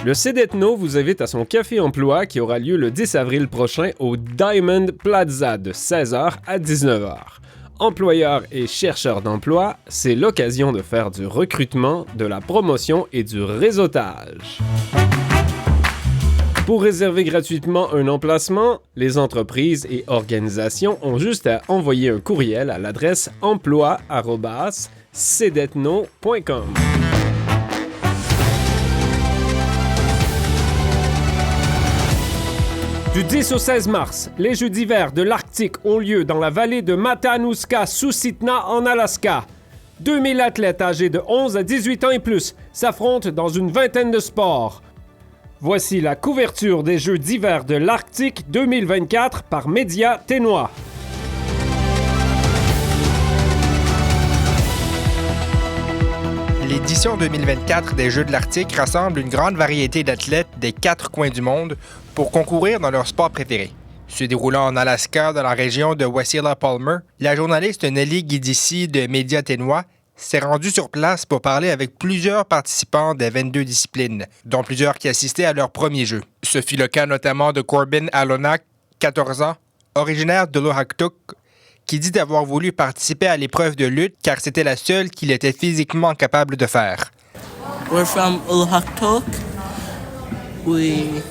Le CEDETNO vous invite à son Café Emploi qui aura lieu le 10 avril prochain au Diamond Plaza de 16h à 19h. Employeurs et chercheurs d'emploi, c'est l'occasion de faire du recrutement, de la promotion et du réseautage. Pour réserver gratuitement un emplacement, les entreprises et organisations ont juste à envoyer un courriel à l'adresse emploi@cedetno.com. Du 10 au 16 mars, les Jeux d'hiver de l'Arctique ont lieu dans la vallée de Matanuska-Susitna en Alaska. 2000 athlètes âgés de 11 à 18 ans et plus s'affrontent dans une vingtaine de sports. Voici la couverture des Jeux d'hiver de l'Arctique 2024 par Média Ténois. L'édition 2024 des Jeux de l'Arctique rassemble une grande variété d'athlètes des 4 coins du monde pour concourir dans leur sport préféré. Se déroulant en Alaska, dans la région de Wasilla-Palmer, la journaliste Nelly Guidici de Média Ténois s'est rendue sur place pour parler avec plusieurs participants des 22 disciplines, dont plusieurs qui assistaient à leur premier jeu. Ce fut le cas notamment de Corbin Alonak, 14 ans, originaire de Lohaktuk, qui dit avoir voulu participer à l'épreuve de lutte car c'était la seule qu'il était physiquement capable de faire. We're from Lohaktuk. We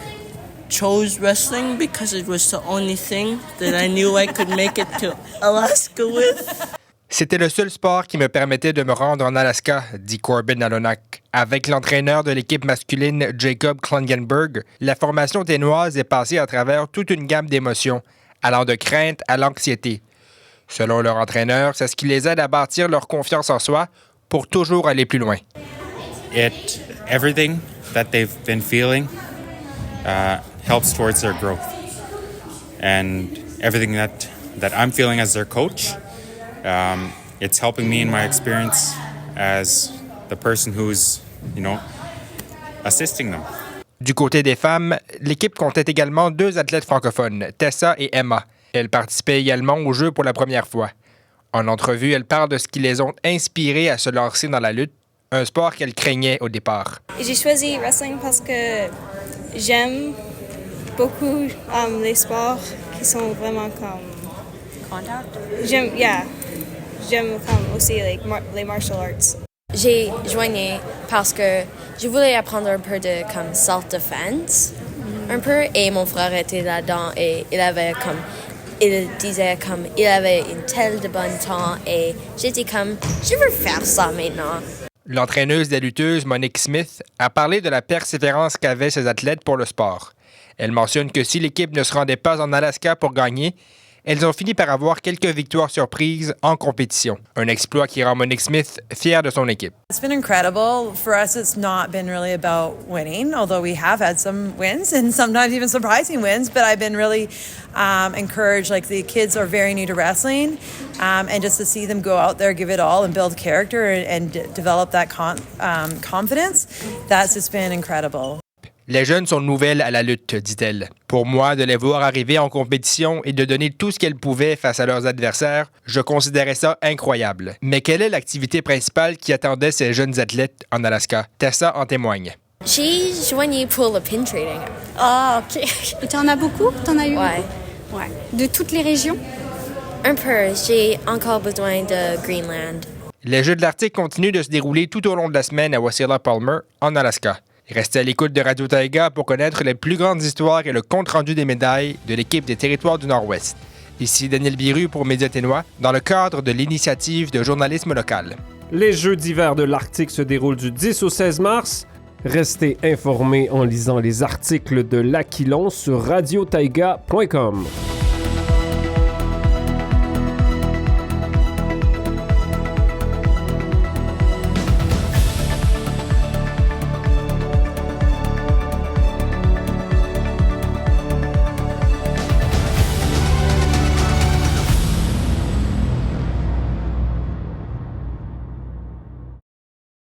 chose wrestling because it was the only thing that I knew I could make it to Alaska with. C'était le seul sport qui me permettait de me rendre en Alaska, dit Corbin Alonak. Avec l'entraîneur de l'équipe masculine Jacob Klangenberg, la formation ténoise est passée à travers toute une gamme d'émotions, allant de crainte à l'anxiété. Selon leur entraîneur, c'est ce qui les aide à bâtir leur confiance en soi pour toujours aller plus loin. Everything that they've been feeling helps towards their growth. And everything that I'm feeling as their coach, it's helping me in my experience as the person who's, assisting them. Du côté des femmes, l'équipe comptait également 2 athlètes francophones, Tessa et Emma. Elles participaient également au jeu pour la première fois. En entrevue, elles parlent de ce qui les ont inspirées à se lancer dans la lutte, un sport qu'elles craignaient au départ. J'ai choisi wrestling parce que j'aime beaucoup les sports qui sont vraiment comme... Contact? J'aime comme aussi les martial arts. J'ai joigné parce que je voulais apprendre un peu de comme self-defense, un peu, et mon frère était là-dedans et il disait comme il avait une telle de bon temps et j'étais comme je veux faire ça maintenant. L'entraîneuse des lutteuses Monique Smith a parlé de la persévérance qu'avaient ces athlètes pour le sport. Elle mentionne que si l'équipe ne se rendait pas en Alaska pour gagner, elles ont fini par avoir quelques victoires surprises en compétition. Un exploit qui rend Monique Smith fière de son équipe. It's been incredible. For us, it's not been really about winning, although we have had some wins and sometimes even surprising wins. But I've been really encouraged. Like the kids are very new to wrestling, and just to see them go out there, give it all, and build character and develop that confidence, that's just been incredible. Les jeunes sont nouvelles à la lutte, dit-elle. Pour moi, de les voir arriver en compétition et de donner tout ce qu'elles pouvaient face à leurs adversaires, je considérais ça incroyable. Mais quelle est l'activité principale qui attendait ces jeunes athlètes en Alaska? Tessa en témoigne. J'ai joigné pour le pin trading. Ah, OK. Et tu en as beaucoup? T'en as eu Ouais. Beaucoup? Ouais. De toutes les régions? Un peu. J'ai encore besoin de Greenland. Les Jeux de l'Arctique continuent de se dérouler tout au long de la semaine à Wasilla-Palmer, en Alaska. Restez à l'écoute de Radio Taïga pour connaître les plus grandes histoires et le compte-rendu des médailles de l'équipe des Territoires du Nord-Ouest. Ici Daniel Biru pour Média Ténois, dans le cadre de l'initiative de journalisme local. Les Jeux d'hiver de l'Arctique se déroulent du 10 au 16 mars. Restez informés en lisant les articles de l'Aquilon sur radiotaïga.com.